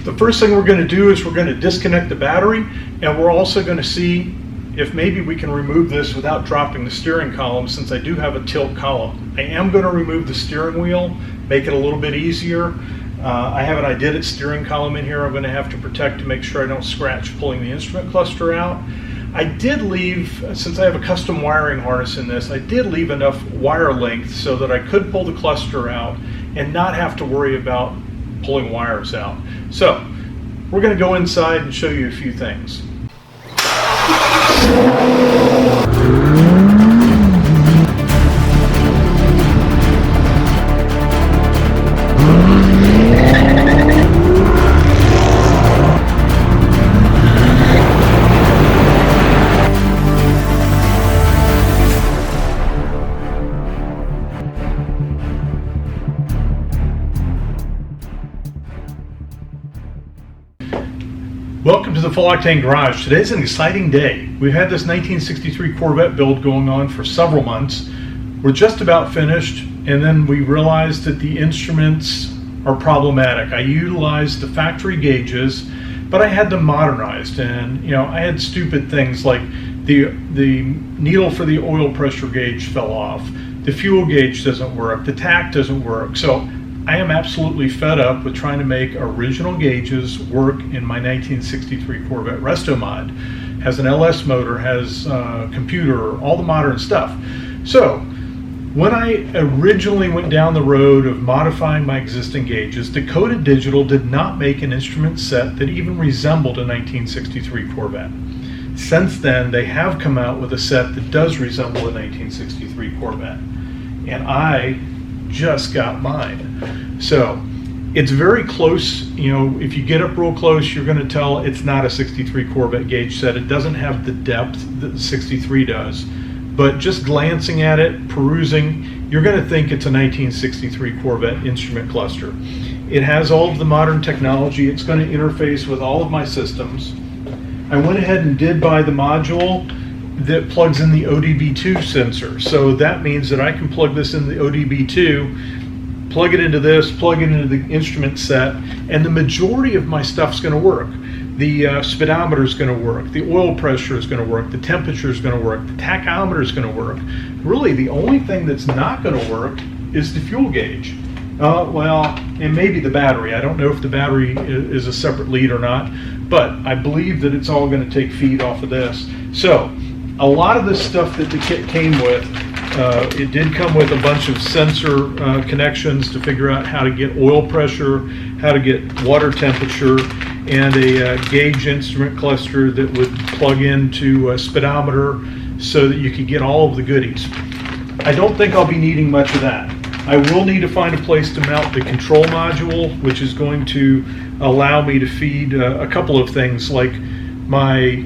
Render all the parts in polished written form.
The first thing we're going to do is we're going to disconnect the battery, and we're also going to see if maybe we can remove this without dropping the steering column, since I do have a tilt column. I am going to remove the steering wheel, make it a little bit easier. I have an IDIT steering column in here I'm going to have to protect to make sure I don't scratch pulling the instrument cluster out. I did leave, since I have a custom wiring harness in this, I did leave enough wire length so that I could pull the cluster out and not have to worry about pulling wires out. So we're going to go inside and show you a few things. Welcome to the Full Octane Garage. Today's an exciting day. We've had this 1963 Corvette build going on for several months. We're just about finished, and then we realized that the instruments are problematic. I utilized the factory gauges, but I had them modernized, and I had stupid things like the needle for the oil pressure gauge fell off, the fuel gauge doesn't work, the tach doesn't work. So I am absolutely fed up with trying to make original gauges work in my 1963 Corvette Resto Mod. Has an LS motor, has a computer, all the modern stuff. So when I originally went down the road of modifying my existing gauges, Dakota Digital did not make an instrument set that even resembled a 1963 Corvette. Since then, they have come out with a set that does resemble a 1963 Corvette, and I just got mine. So it's very close. If you get up real close, you're going to tell it's not a 63 Corvette gauge set. It doesn't have the depth that the 63 does, but just glancing at it, perusing, you're going to think it's a 1963 Corvette instrument cluster. It has all of the modern technology. It's going to interface with all of my systems. I went ahead and did buy the module that plugs in the OBD-II sensor. So that means that I can plug this in the OBD-II, plug it into this, plug it into the instrument set, and the majority of my stuff's going to work. The speedometer is going to work, the oil pressure is going to work, the temperature is going to work, the tachometer is going to work. Really, the only thing that's not going to work is the fuel gauge. And maybe the battery. I don't know if the battery is a separate lead or not, but I believe that it's all going to take feed off of this. So a lot of this stuff that the kit came with, it did come with a bunch of sensor connections to figure out how to get oil pressure, how to get water temperature, and a gauge instrument cluster that would plug into a speedometer so that you could get all of the goodies. I don't think I'll be needing much of that. I will need to find a place to mount the control module, which is going to allow me to feed a couple of things like my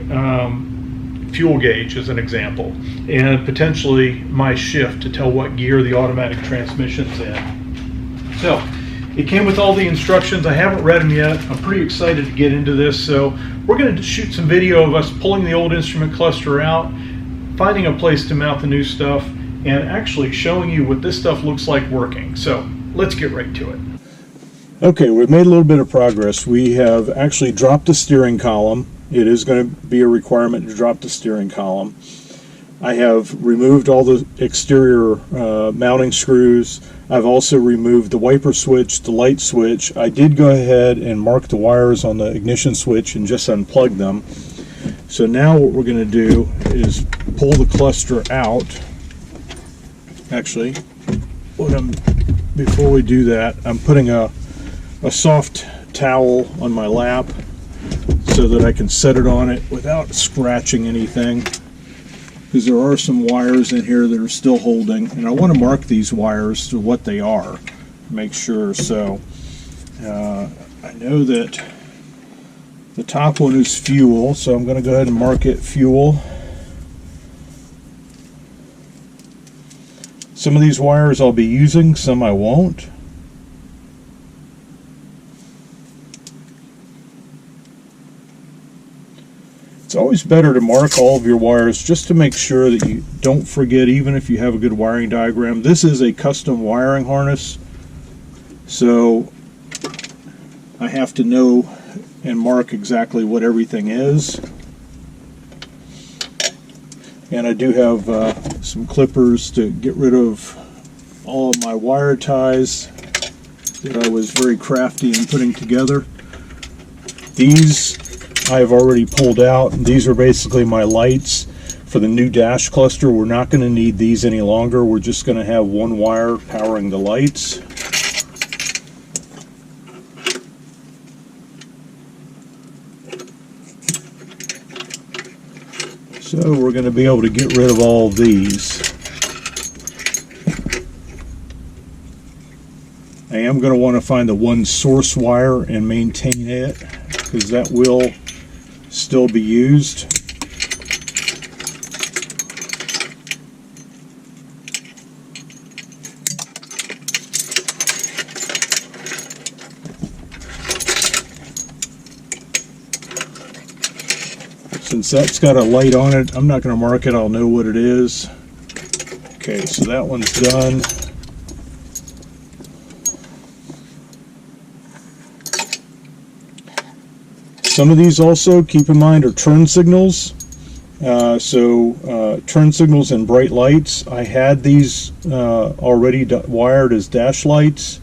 fuel gauge as an example, and potentially my shift to tell what gear the automatic transmission's in. So it came with all the instructions. I haven't read them yet. I'm pretty excited to get into this. So we're going to shoot some video of us pulling the old instrument cluster out, finding a place to mount the new stuff, and actually showing you what this stuff looks like working. So let's get right to it. Okay, we've made a little bit of progress. We have actually dropped the steering column. It is going to be a requirement to drop the steering column. I have removed all the exterior mounting screws. I've also removed the wiper switch, the light switch. I did go ahead and mark the wires on the ignition switch and just unplug them. So now what we're going to do is pull the cluster out. Actually, before we do that, I'm putting a soft towel on my lap so that I can set it on it without scratching anything, because there are some wires in here that are still holding, and I want to mark these wires to what they are, make sure. So I know that the top one is fuel, so I'm going to go ahead and mark it fuel. Some of these wires I'll be using, some I won't. It's always better to mark all of your wires just to make sure that you don't forget, even if you have a good wiring diagram. This is a custom wiring harness, so I have to know and mark exactly what everything is. And I do have some clippers to get rid of all of my wire ties that I was very crafty in putting together. These I've already pulled out. These are basically my lights for the new dash cluster. We're not going to need these any longer. We're just going to have one wire powering the lights. So we're going to be able to get rid of all of these. I am going to want to find the one source wire and maintain it, because that will still be used. Since that's got a light on it, I'm not going to mark it, I'll know what it is. Okay, so that one's done. Some of these also, keep in mind, are turn signals. Turn signals and bright lights. I had these already wired as dash lights.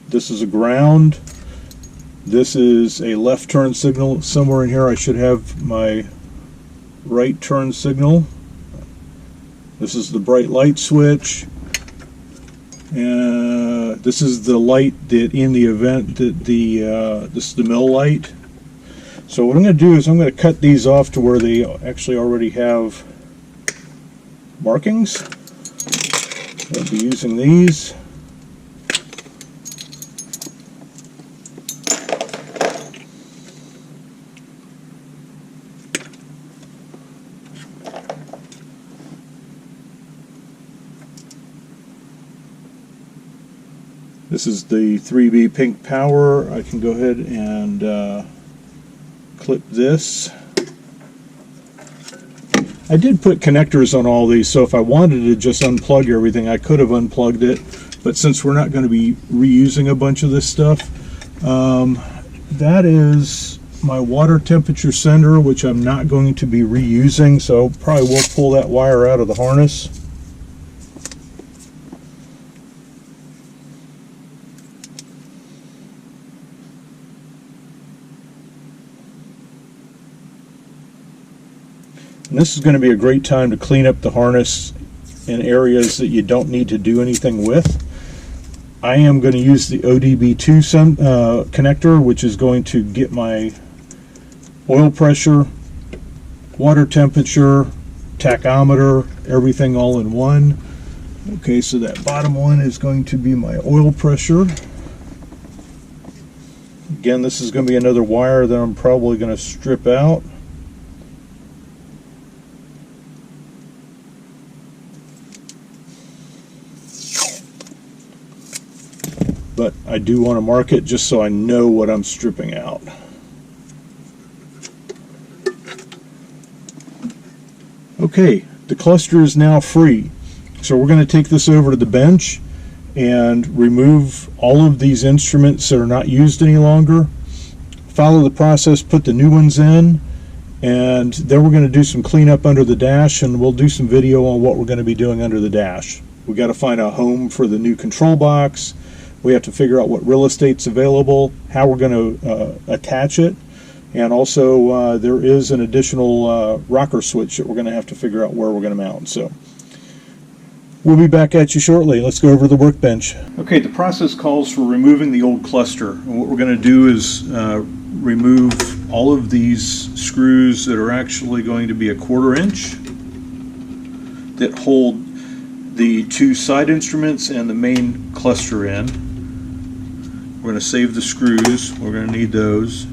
This is a ground. This is a left turn signal. Somewhere in here I should have my right turn signal. This is the bright light switch. This is the light that in the event that this is the mill light. So what I'm going to do is I'm going to cut these off to where they actually already have markings. I'll be using these. This is the 3B pink power. I can go ahead and clip this. I did put connectors on all these, so if I wanted to just unplug everything, I could have unplugged it. But since we're not going to be reusing a bunch of this stuff, that is my water temperature sender, which I'm not going to be reusing, so probably will pull that wire out of the harness. And this is going to be a great time to clean up the harness in areas that you don't need to do anything with. I am going to use the OBD-II connector, which is going to get my oil pressure, water temperature, tachometer, everything all in one. Okay, so that bottom one is going to be my oil pressure. Again, this is going to be another wire that I'm probably going to strip out. But I do want to mark it just so I know what I'm stripping out. Okay, the cluster is now free. So we're going to take this over to the bench and remove all of these instruments that are not used any longer. Follow the process, put the new ones in, and then we're going to do some cleanup under the dash, and we'll do some video on what we're going to be doing under the dash. We got to find a home for the new control box. We have to figure out what real estate's available, how we're going to attach it, and also there is an additional rocker switch that we're going to have to figure out where we're going to mount. So we'll be back at you shortly. Let's go over the workbench. Okay, the process calls for removing the old cluster. And what we're going to do is remove all of these screws that are actually going to be 1/4 inch that hold the two side instruments and the main cluster in. We're going to save the screws. We're going to need those.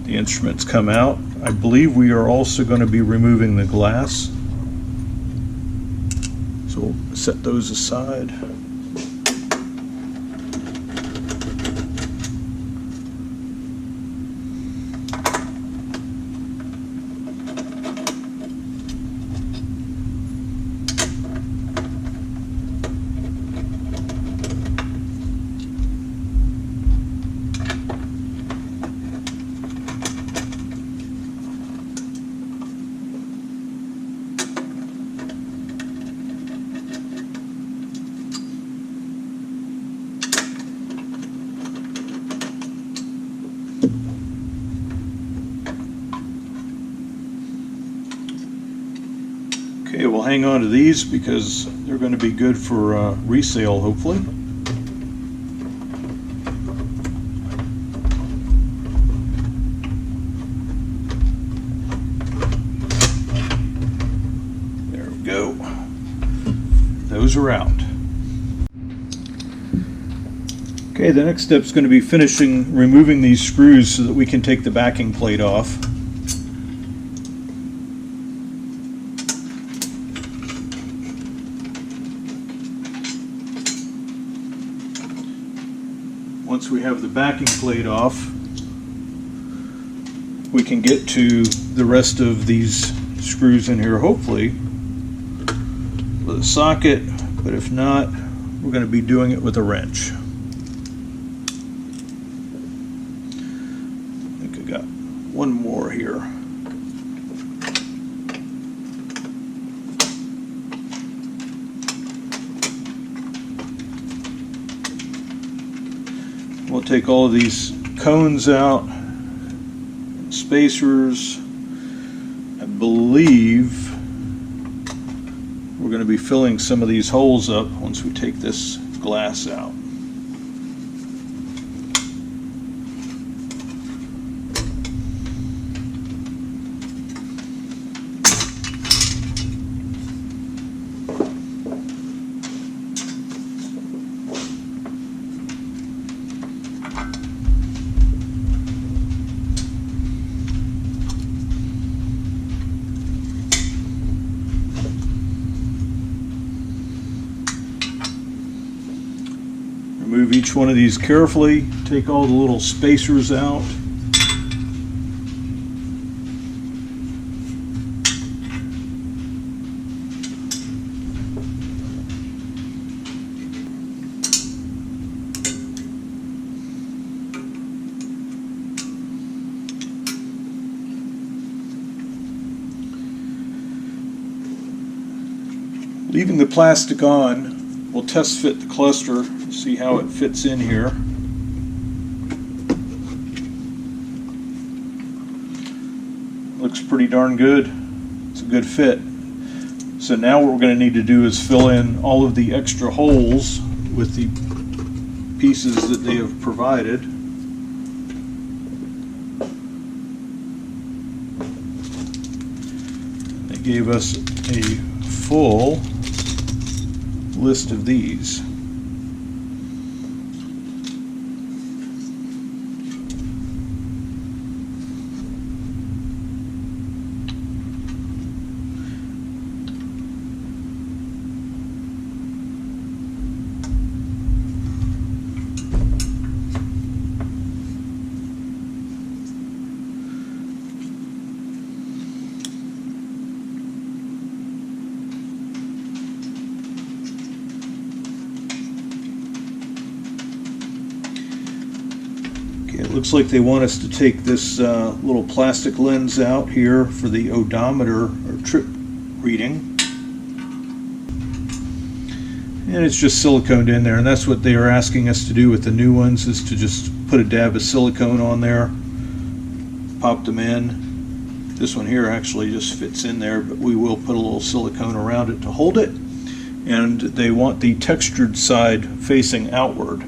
The instruments come out. I believe we are also going to be removing the glass. So So we'll set those aside. Okay, we'll hang on to these because they're going to be good for resale, hopefully. There we go. Those are out. Okay, the next step is going to be removing these screws so that we can take the backing plate off. Once we have the backing plate off, we can get to the rest of these screws in here, hopefully with a socket, but if not, we're going to be doing it with a wrench. I think I got one more here. We'll take all of these cones out, spacers. I believe we're going to be filling some of these holes up once we take this glass out. Remove each one of these carefully, take all the little spacers out. Leaving the plastic on, we'll test fit the cluster, see how it fits in here. Looks pretty darn good. It's a good fit. So now what we're going to need to do is fill in all of the extra holes with the pieces that they have provided. They gave us a full list of these. It looks like they want us to take this little plastic lens out here for the odometer or trip reading. And it's just siliconed in there, and that's what they are asking us to do with the new ones, is to just put a dab of silicone on there, pop them in. This one here actually just fits in there, but we will put a little silicone around it to hold it. And they want the textured side facing outward.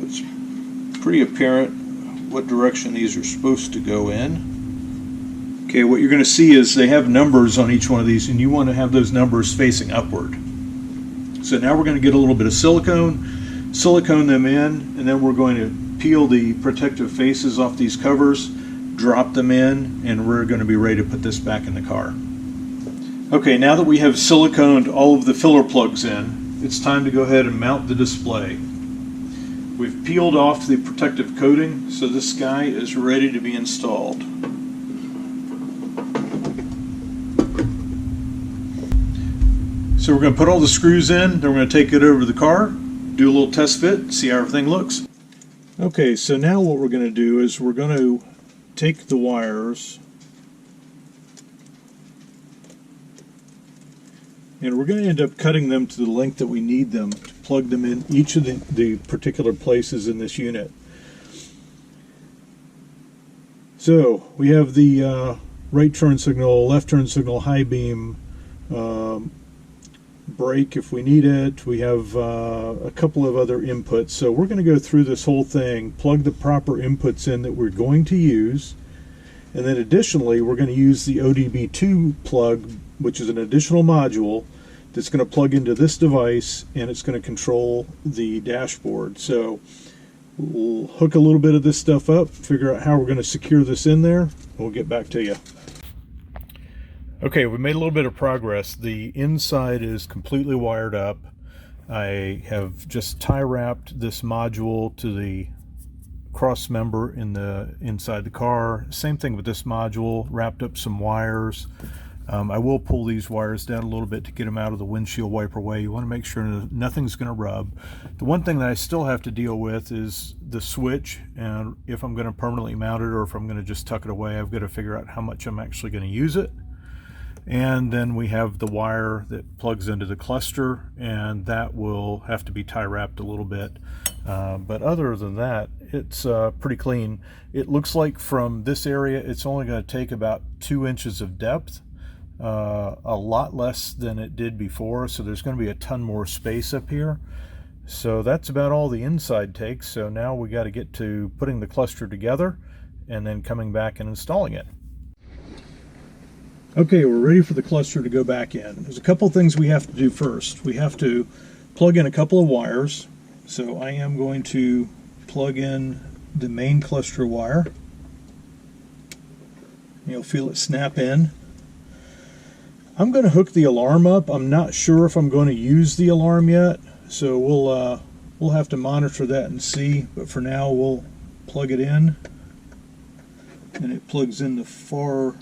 It's pretty apparent what direction these are supposed to go in. Okay, what you're going to see is they have numbers on each one of these, and you want to have those numbers facing upward. So now we're going to get a little bit of silicone them in, and then we're going to peel the protective faces off these covers, drop them in, and we're going to be ready to put this back in the car. Okay, now that we have siliconed all of the filler plugs in, it's time to go ahead and mount the display. We've peeled off the protective coating, so this guy is ready to be installed. So we're going to put all the screws in, then we're going to take it over to the car, do a little test fit, see how everything looks. Okay, so now what we're going to do is we're going to take the wires and we're going to end up cutting them to the length that we need them to plug them in each of the particular places in this unit. So we have the right turn signal, left turn signal, high beam, brake if we need it. We have a couple of other inputs. So we're going to go through this whole thing, plug the proper inputs in that we're going to use, and then additionally we're going to use the OBD-II plug, which is an additional module that's going to plug into this device, and it's going to control the dashboard. So we'll hook a little bit of this stuff up, figure out how we're going to secure this in there, and we'll get back to you. Okay, we made a little bit of progress. The inside is completely wired up. I have just tie wrapped this module to the cross member inside the car. Same thing with this module, wrapped up some wires. I will pull these wires down a little bit to get them out of the windshield wiper way. You want to make sure nothing's going to rub. The one thing that I still have to deal with is the switch, and if I'm going to permanently mount it or if I'm going to just tuck it away, I've got to figure out how much I'm actually going to use it. And then we have the wire that plugs into the cluster, and that will have to be tie wrapped a little bit. But other than that, it's pretty clean. It looks like from this area, it's only going to take about 2 inches of depth, a lot less than it did before. So there's going to be a ton more space up here. So that's about all the inside takes. So now we got to get to putting the cluster together and then coming back and installing it. Okay, we're ready for the cluster to go back in. There's a couple things we have to do first. We have to plug in a couple of wires. So I am going to plug in the main cluster wire. You'll feel it snap in. I'm going to hook the alarm up. I'm not sure if I'm going to use the alarm yet, so we'll have to monitor that and see. But for now, we'll plug it in, and it plugs in the far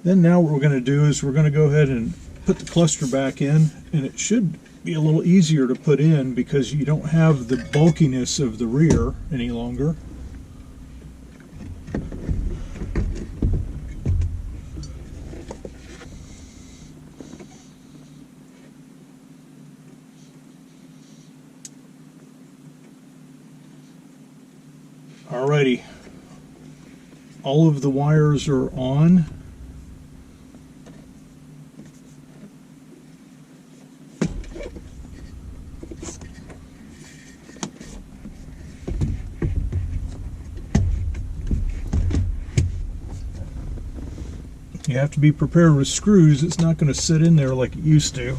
Then now what we're going to do is we're going to go ahead and put the cluster back in, and it should be a little easier to put in because you don't have the bulkiness of the rear any longer. Alrighty, all of the wires are on. You have to be prepared with screws. It's not going to sit in there like it used to.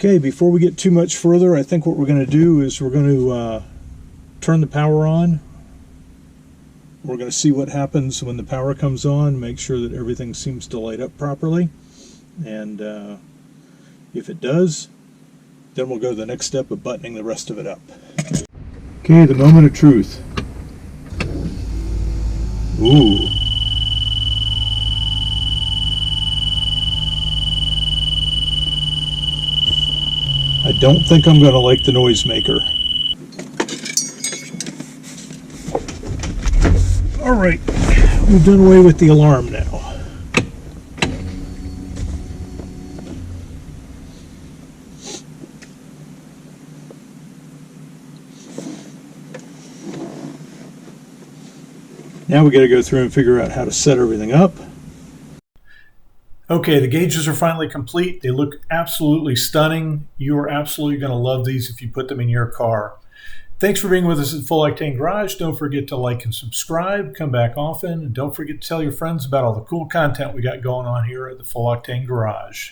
Okay, before we get too much further, I think what we're going to do is we're going to turn the power on. We're going to see what happens when the power comes on, make sure that everything seems to light up properly. And if it does, then we'll go to the next step of buttoning the rest of it up. Okay, the moment of truth. Ooh. I don't think I'm going to like the noisemaker. All right, we've done away with the alarm now. Now we got to go through and figure out how to set everything up. Okay, the gauges are finally complete. They look absolutely stunning. You are absolutely going to love these if you put them in your car. Thanks for being with us at Full Octane Garage. Don't forget to like and subscribe. Come back often. And don't forget to tell your friends about all the cool content we got going on here at the Full Octane Garage.